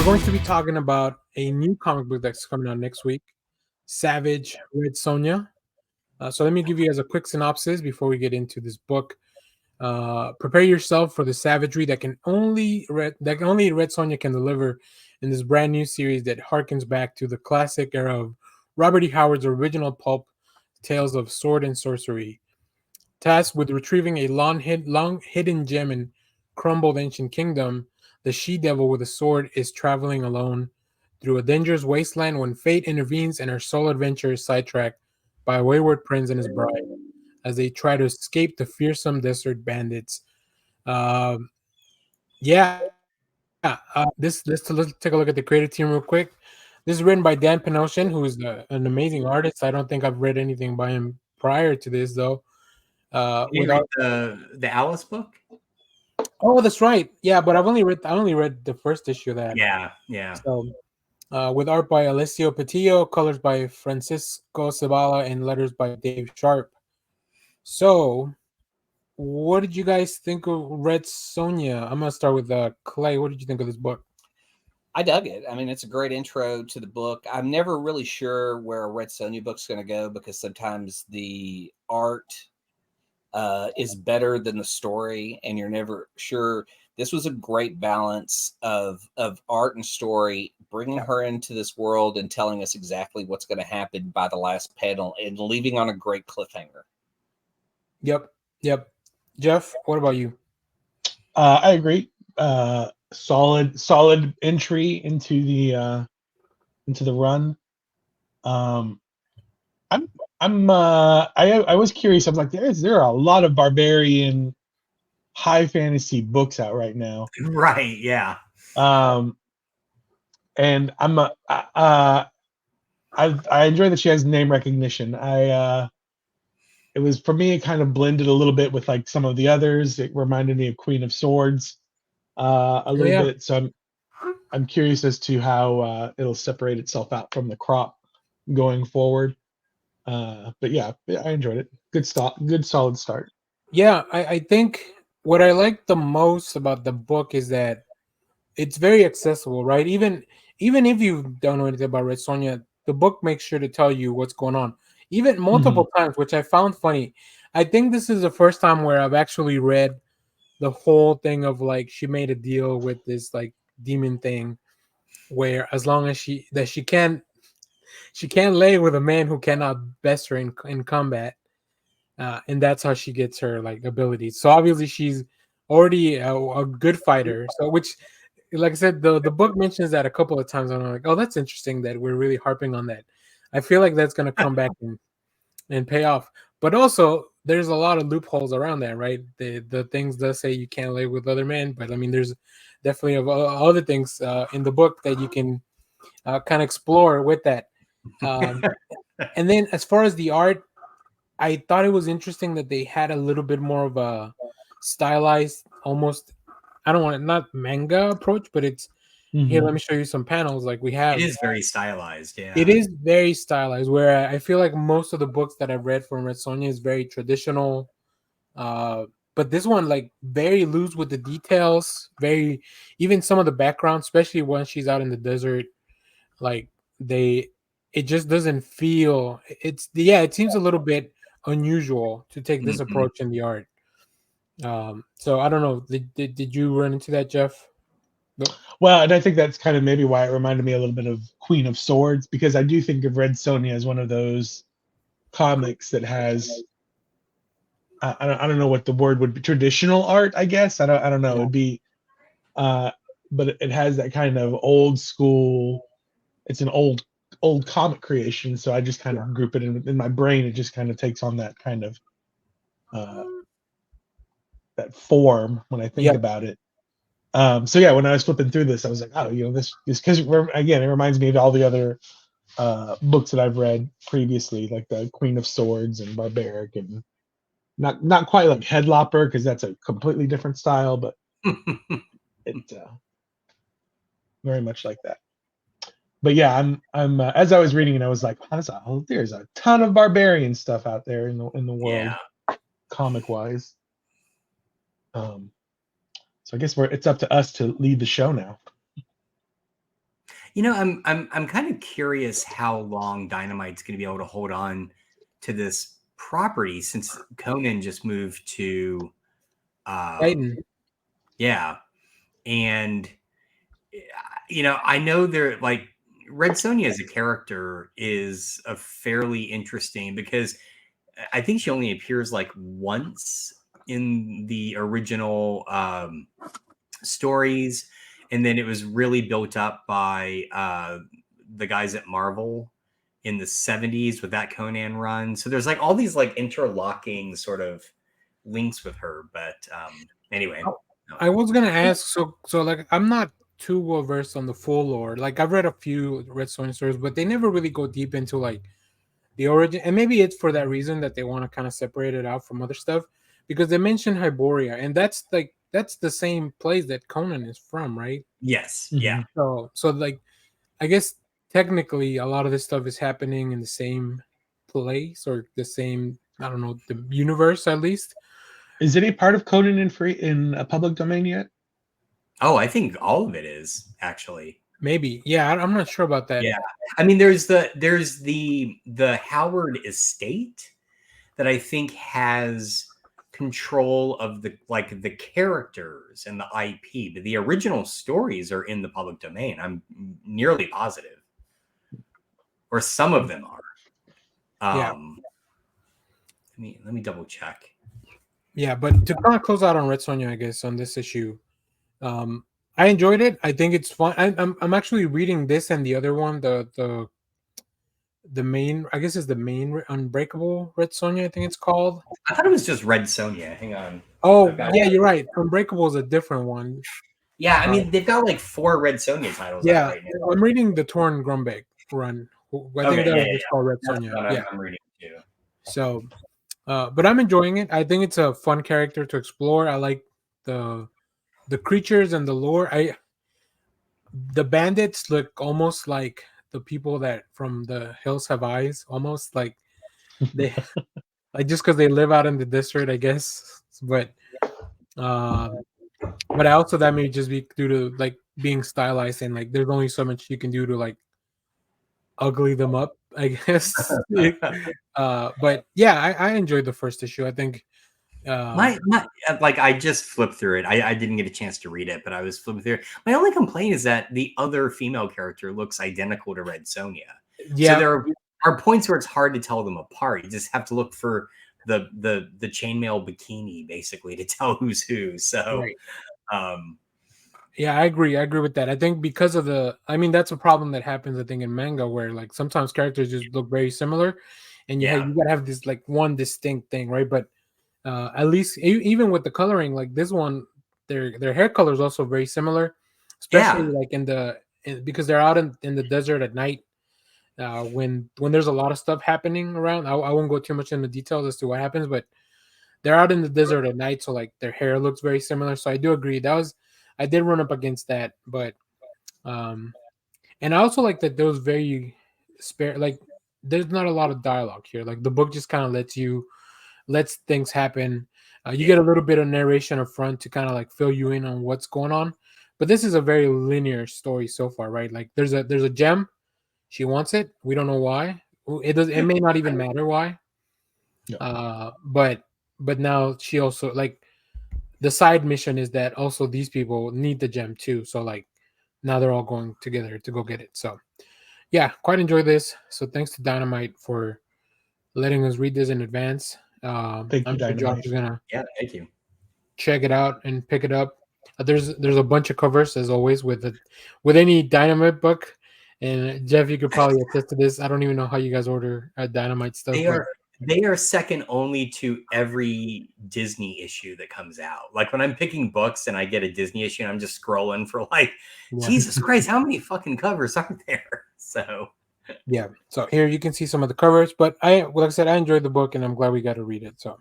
going to be talking about a new comic book that's coming out next week, Savage Red Sonja. So let me give you guys a quick synopsis before we get into this book. Prepare yourself for the savagery that only Red Sonja can deliver in this brand new series that harkens back to the classic era of Robert E. Howard's original pulp tales of sword and sorcery. Tasked with retrieving a long hidden gem in crumbled ancient kingdom, the she-devil with a sword is traveling alone through a dangerous wasteland when fate intervenes and her sole adventure is sidetracked by a wayward prince and his bride as they try to escape the fearsome desert bandits. Um, let's take a look at the creative team real quick. This is written by Dan Panosian, who is an amazing artist. I don't think I've read anything by him prior to this, though. You read the Alice book? Oh, that's right. Yeah, but I only read the first issue of that. Yeah. So, with art by Alessio Petillo, colors by Francesco Segala, and letters by Dave Sharp. So, what did you guys think of Red Sonja? I'm gonna start with Clay. What did you think of this book? I dug it. I mean, it's a great intro to the book. I'm never really sure where a Red Sonja book's going to go because sometimes the art is better than the story, and you're never sure. This was a great balance of art and story, bringing her into this world and telling us exactly what's going to happen by the last panel and leaving on a great cliffhanger. Yep. Jeff, what about you? I agree. Solid entry into the run. I was curious. I'm like, there are a lot of barbarian high fantasy books out right now. Right. Yeah. And I enjoy that she has name recognition. It was, for me, it kind of blended a little bit with like some of the others. It reminded me of Queen of Swords a little bit. So I'm curious as to how it'll separate itself out from the crop going forward. But yeah, I enjoyed it. Good solid start. Yeah, I think what I like the most about the book is that it's very accessible, right? Even if you don't know anything about Red Sonja, the book makes sure to tell you what's going on, even multiple times, which I found funny. I think this is the first time where I've actually read the whole thing of like she made a deal with this like demon thing, where as long as she can't lay with a man who cannot best her in combat, and that's how she gets her like abilities. So obviously she's already a good fighter. So which, like I said, the book mentions that a couple of times, and I'm like, oh, that's interesting that we're really harping on that. I feel like that's gonna come back and pay off. But also, there's a lot of loopholes around that, right? The things does say you can't live with other men, but I mean, there's definitely other things in the book that you can kind of explore with that. And then as far as the art, I thought it was interesting that they had a little bit more of a stylized, almost, I don't want it, not manga approach, but it's here. Let me show you some panels. Like we have, it is very stylized. Yeah, it is very stylized. Where I feel like most of the books that I've read from Red Sonja is very traditional, but this one like very loose with the details. Very, even some of the background, especially when she's out in the desert, like it just doesn't feel. It seems a little bit unusual to take this approach in the art. So I don't know. Did you run into that, Jeff? Nope. Well, and I think that's kind of maybe why it reminded me a little bit of Queen of Swords, because I do think of Red Sonja as one of those comics that has I don't know what the word would be, traditional art, I guess. I don't know. It'd be but it has that kind of old school. It's an old comic creation, so I just kind of group it in my brain. It just kind of takes on that kind of that form when I think about it. So yeah, when I was flipping through this, I was like, oh, this because again, it reminds me of all the other books that I've read previously, like the Queen of Swords and Barbaric, and not quite like Headlopper because that's a completely different style, but it very much like that. But yeah, I'm as I was reading it, I was like, there's a ton of barbarian stuff out there in the world, comic wise. So I guess it's up to us to lead the show now. I'm kind of curious how long Dynamite's going to be able to hold on to this property since Conan just moved to Titan. Yeah. And I know they're like Red Sonja as a character is a fairly interesting because I think she only appears like once in the original stories, and then it was really built up by the guys at Marvel in the 70s with that Conan run. So there's like all these like interlocking sort of links with her. But anyway. I was gonna ask, so like I'm not too well versed on the full lore. Like I've read a few Red Sonja stories, but they never really go deep into like the origin, and maybe it's for that reason that they want to kind of separate it out from other stuff, because they mentioned Hyboria, and that's the same place that Conan is from, right? Yes. Mhm. Yeah. So like I guess technically a lot of this stuff is happening in the same place or the same, I don't know, the universe at least. Is any part of Conan in a public domain yet? Oh, I think all of it is actually. Maybe, yeah. I'm not sure about that. Yeah, I mean, there's the Howard estate that I think has control of the characters and the IP, but the original stories are in the public domain. I'm nearly positive, or some of them are. Yeah. Let me double check. Yeah, but to kind of close out on Red Sonja, I guess on this issue, I enjoyed it. I think it's fun. I'm actually reading this and the other one, the main, I guess is the main Unbreakable Red Sonja, I think it's called. I thought it was just Red Sonja. Hang on. Oh yeah, you're right. Unbreakable is a different one. Yeah, I mean they've got like 4 Red Sonja titles. Yeah, right now. I'm reading the Torn Grumbeck run. I think it's called Red Sonja. Yeah, I'm reading too. So, but I'm enjoying it. I think it's a fun character to explore. I like the creatures and the lore. The bandits look almost like the people that from the Hills Have Eyes, almost like they like just because they live out in the desert, I guess. But I also that may just be due to like being stylized and like there's only so much you can do to like ugly them up, I guess. But yeah, I enjoyed the first issue. I think my like I just flipped through it. I didn't get a chance to read it, but I was flipping through it. My only complaint is that the other female character looks identical to Red Sonja. Yeah, so there are points where it's hard to tell them apart. You just have to look for the chainmail bikini basically to tell who's who. So right. Yeah, I agree with that. I think because of that's a problem that happens I think in manga where like sometimes characters just look very similar and you gotta have this like one distinct thing, right? But at least even with the coloring, like this one, their hair color is also very similar, especially like because they're out in the desert at night when there's a lot of stuff happening around. I won't go too much into details as to what happens, but they're out in the desert at night, so like their hair looks very similar. So I do agree I did run up against that, but and I also like that there was very spare, like there's not a lot of dialogue here. Like the book just kind of lets things happen. You get a little bit of narration up front to kind of like fill you in on what's going on. But this is a very linear story so far, right? Like there's a gem, she wants it. We don't know why. It may not even matter why. Yeah. But now she also like the side mission is that also these people need the gem too. So like now they're all going together to go get it. So yeah, quite enjoy this. So thanks to Dynamite for letting us read this in advance. I'm sure Josh is gonna thank you. Check it out and pick it up. There's a bunch of covers as always with any Dynamite book. And Jeff, you could probably attest to this. I don't even know how you guys order Dynamite stuff. They are second only to every Disney issue that comes out. Like when I'm picking books and I get a Disney issue and I'm just scrolling for like, Jesus Christ, how many fucking covers are there? So yeah. So here you can see some of the covers, but like I said, I enjoyed the book and I'm glad we got to read it. So